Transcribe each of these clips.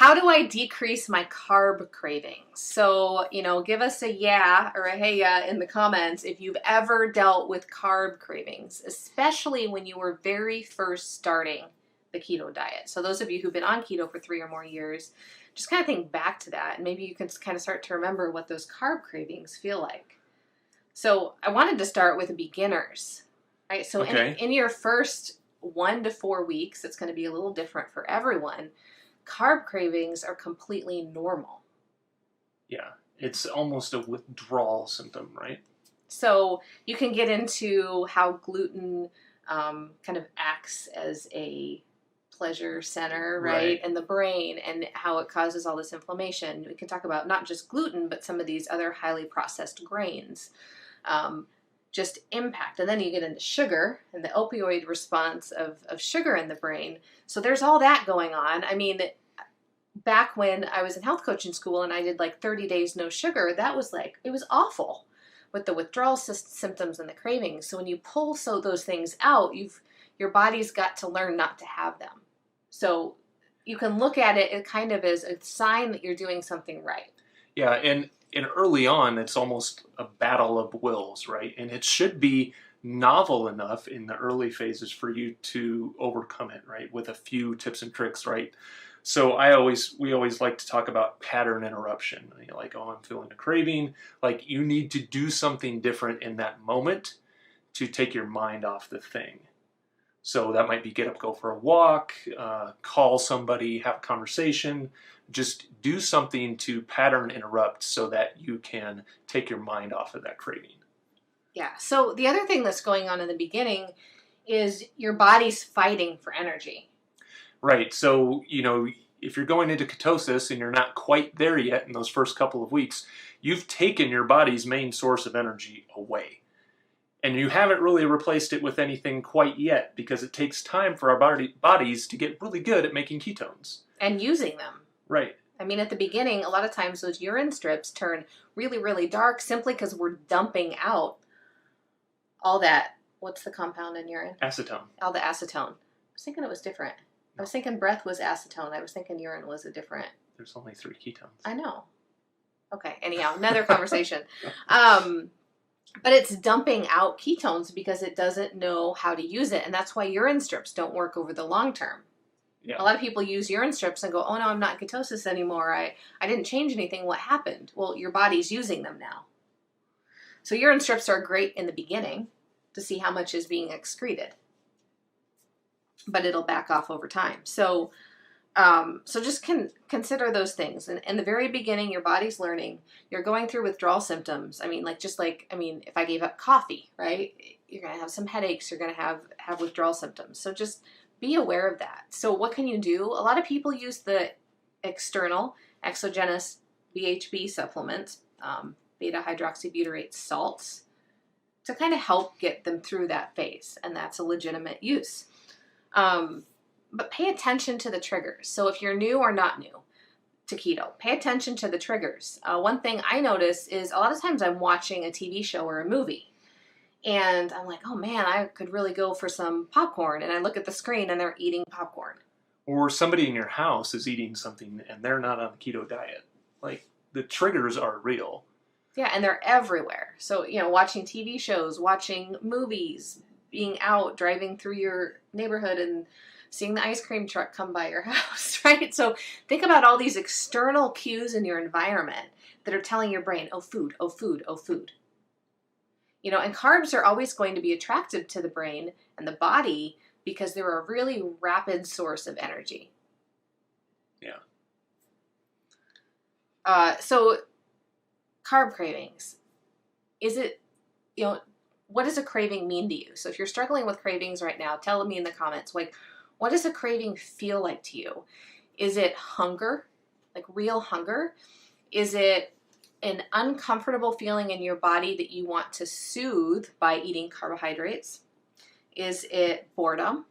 how do I decrease my carb cravings? So, give us a yeah or a hey yeah in the comments if you've ever dealt with carb cravings, especially when you were very first starting the keto diet. So those of you who've been on keto for 3 or more years, just kind of think back to that, and maybe you can kind of start to remember what those carb cravings feel like. So I wanted to start with beginners, right? So Okay. in your first 1 to 4 weeks, it's going to be a little different for everyone. Carb cravings are completely normal. Yeah. It's almost a withdrawal symptom, right? So you can get into how gluten kind of acts as a pleasure center, right, in the brain, and how it causes all this inflammation. We can talk about not just gluten, but some of these other highly processed grains. Just impact. And then you get into sugar and the opioid response of sugar in the brain. So there's all that going on. I mean, back when I was in health coaching school and I did like 30 days no sugar, that was like, it was awful with the withdrawal symptoms and the cravings. So when you pull those things out, your body's got to learn not to have them. So you can look at it kind of as a sign that you're doing something right. Yeah, and early on, it's almost a battle of wills, right? And it should be novel enough in the early phases for you to overcome it, right? With a few tips and tricks, right? So we always like to talk about pattern interruption. You're like, oh, I'm feeling a craving. Like you need to do something different in that moment to take your mind off the thing. So that might be get up, go for a walk, call somebody, have a conversation. Just do something to pattern interrupt so that you can take your mind off of that craving. Yeah. So the other thing that's going on in the beginning is your body's fighting for energy. Right. So, if you're going into ketosis and you're not quite there yet in those first couple of weeks, you've taken your body's main source of energy away. And you haven't really replaced it with anything quite yet because it takes time for our bodies to get really good at making ketones. And using them. Right. I mean, at the beginning, a lot of times those urine strips turn really, really dark simply because we're dumping out all that. What's the compound in urine? Acetone. All the acetone. I was thinking it was different. I was thinking breath was acetone. I was thinking urine was a different. There's only 3 ketones. I know. Okay. Anyhow, another conversation. But it's dumping out ketones because it doesn't know how to use it. And that's why urine strips don't work over the long term. Yeah. A lot of people use urine strips and go, oh no, I'm not in ketosis anymore. I didn't change anything. What happened? Well, your body's using them now. So urine strips are great in the beginning to see how much is being excreted. But it'll back off over time. So just consider those things. And in the very beginning, your body's learning. You're going through withdrawal symptoms. I mean, if I gave up coffee, right? You're going to have some headaches. You're going to have withdrawal symptoms. So just be aware of that. So what can you do? A lot of people use the external exogenous BHB supplements, beta hydroxybutyrate salts, to kind of help get them through that phase. And that's a legitimate use. But pay attention to the triggers. So if you're new or not new to keto, pay attention to the triggers. One thing I notice is a lot of times I'm watching a TV show or a movie and I'm like, oh man, I could really go for some popcorn. And I look at the screen and they're eating popcorn. Or somebody in your house is eating something and they're not on a keto diet. Like the triggers are real. Yeah, and they're everywhere. So, watching TV shows, watching movies, being out, driving through your neighborhood and seeing the ice cream truck come by your house, right? So think about all these external cues in your environment that are telling your brain, oh, food, oh, food, oh, food. And carbs are always going to be attractive to the brain and the body because they're a really rapid source of energy. Yeah. So carb cravings, what does a craving mean to you? So if you're struggling with cravings right now, tell me in the comments, like, what does a craving feel like to you? Is it hunger, like real hunger? Is it an uncomfortable feeling in your body that you want to soothe by eating carbohydrates? Is it boredom?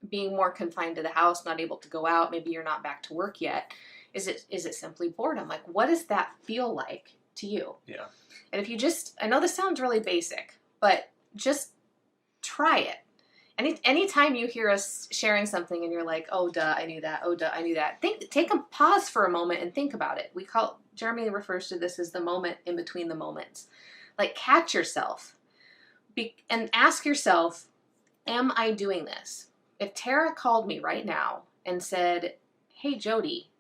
Being more confined to the house, not able to go out, maybe you're not back to work yet. Is it simply boredom? Like, what does that feel like to you? Yeah. And if you I know this sounds really basic, but just try it Anytime you hear us sharing something and you're like, oh, duh, I knew that. Oh, duh, I knew that. Take a pause for a moment and think about it. Jeremy refers to this as the moment in between the moments. Like, catch yourself and ask yourself, am I doing this? If Tara called me right now and said, hey, Jody,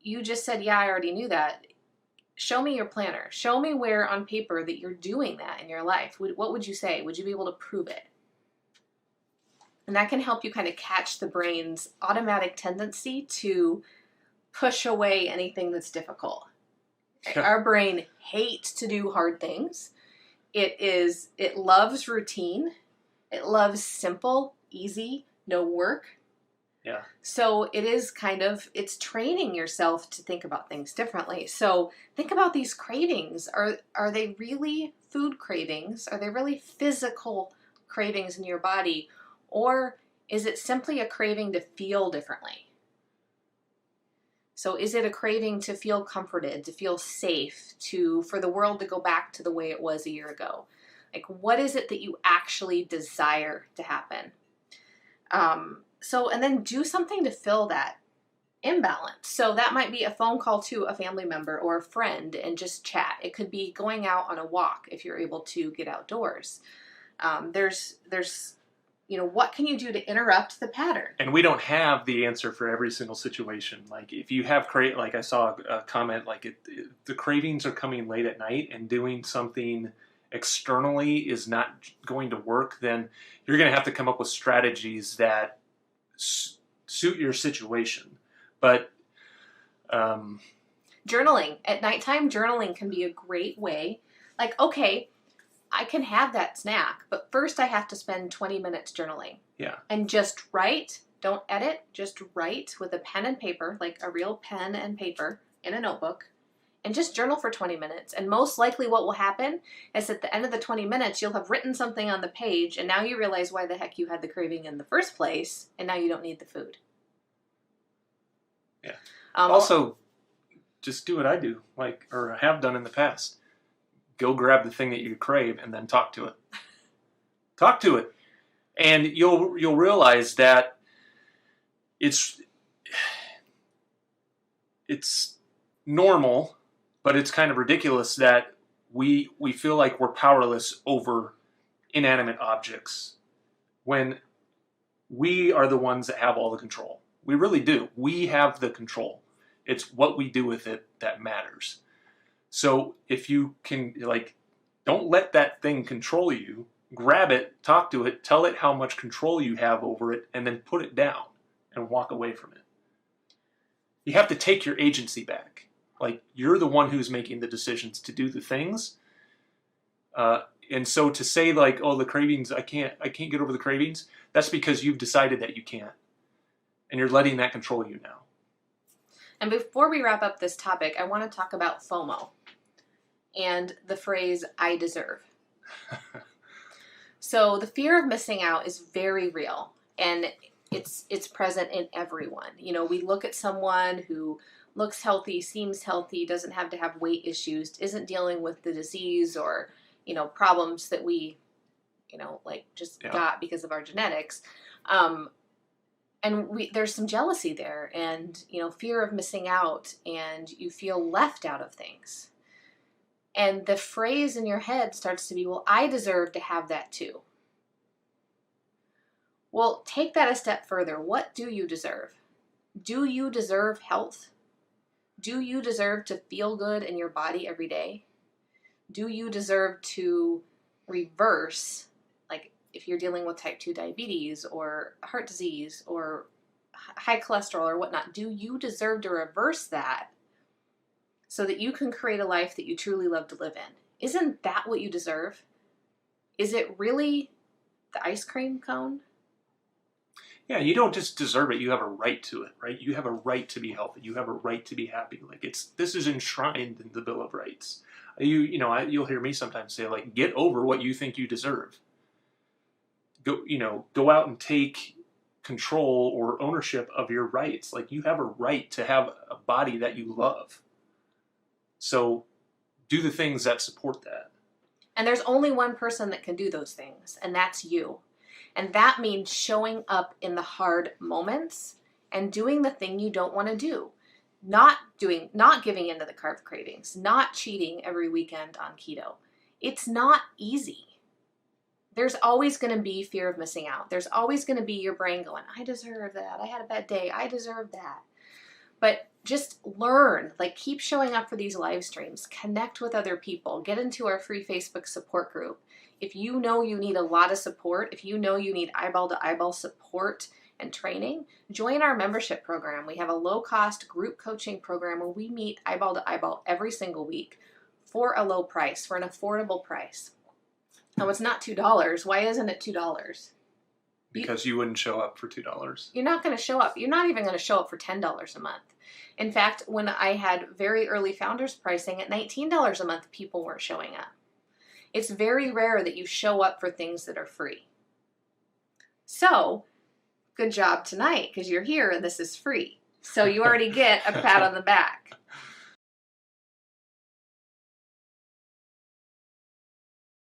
you just said, yeah, I already knew that. Show me your planner. Show me where on paper that you're doing that in your life. What would you say? Would you be able to prove it? And that can help you kind of catch the brain's automatic tendency to push away anything that's difficult. Our brain hates to do hard things. It loves routine. It loves simple, easy, no work. Yeah. So it's training yourself to think about things differently. So think about these cravings. Are they really food cravings? Are they really physical cravings in your body? Or is it simply a craving to feel differently? So is it a craving to feel comforted, to feel safe, for the world to go back to the way it was a year ago? Like, what is it that you actually desire to happen? And then do something to fill that imbalance. So that might be a phone call to a family member or a friend and just chat. It could be going out on a walk if you're able to get outdoors. There's what can you do to interrupt the pattern? And we don't have the answer for every single situation. Like, if you have like I saw a comment, like the cravings are coming late at night and doing something externally is not going to work, then you're going to have to come up with strategies that suit your situation. But journaling at nighttime, journaling can be a great way. Like, okay, I can have that snack, but first I have to spend 20 minutes journaling. Yeah. And just write, don't edit, just write with a pen and paper, like a real pen and paper in a notebook, and just journal for 20 minutes. And most likely what will happen is at the end of the 20 minutes, you'll have written something on the page, and now you realize why the heck you had the craving in the first place, and now you don't need the food. Yeah. Also, just do what I do, or have done in the past. Go grab the thing that you crave and then talk to it. Talk to it. And you'll realize that it's normal, but it's kind of ridiculous that we feel like we're powerless over inanimate objects when we are the ones that have all the control. We really do. We have the control. It's what we do with it that matters. So if you can, don't let that thing control you. Grab it, talk to it, tell it how much control you have over it, and then put it down and walk away from it. You have to take your agency back. Like, you're the one who's making the decisions to do the things. And so to say, oh, the cravings, I can't get over the cravings, that's because you've decided that you can't. And you're letting that control you now. And before we wrap up this topic, I want to talk about FOMO and the phrase, I deserve. So the fear of missing out is very real, and it's present in everyone. We look at someone who looks healthy, seems healthy, doesn't have to have weight issues, isn't dealing with the disease or, problems that we, got because of our genetics. And there's some jealousy there and, fear of missing out, and you feel left out of things. And the phrase in your head starts to be, well, I deserve to have that too. Well, take that a step further. What do you deserve? Do you deserve health? Do you deserve to feel good in your body every day? Do you deserve to reverse, if you're dealing with type 2 diabetes or heart disease or high cholesterol or whatnot, do you deserve to reverse that so that you can create a life that you truly love to live in? Isn't that what you deserve? Is it really the ice cream cone? Yeah, you don't just deserve it, you have a right to it, right? You have a right to be healthy. You have a right to be happy. This is enshrined in the Bill of Rights. You'll hear me sometimes say, get over what you think you deserve. Go out and take control or ownership of your rights. You have a right to have a body that you love. So do the things that support that. And there's only one person that can do those things, and that's you. And that means showing up in the hard moments and doing the thing you don't want to do. Not giving into the carb cravings, not cheating every weekend on keto. It's not easy. There's always going to be fear of missing out. There's always going to be your brain going, I deserve that. I had a bad day. I deserve that. But just learn, like keep showing up for these live streams, connect with other people, get into our free Facebook support group. If you know you need a lot of support, if you know you need eyeball to eyeball support and training, join our membership program. We have a low-cost group coaching program where we meet eyeball to eyeball every single week for a low price, for an affordable price. Now, it's not $2. Why isn't it $2? Because you wouldn't show up for $2. You're not going to show up. You're not even going to show up for $10 a month. In fact, when I had very early founders pricing at $19 a month, people weren't showing up. It's very rare that you show up for things that are free. So, good job tonight because you're here and this is free. So you already get a pat on the back.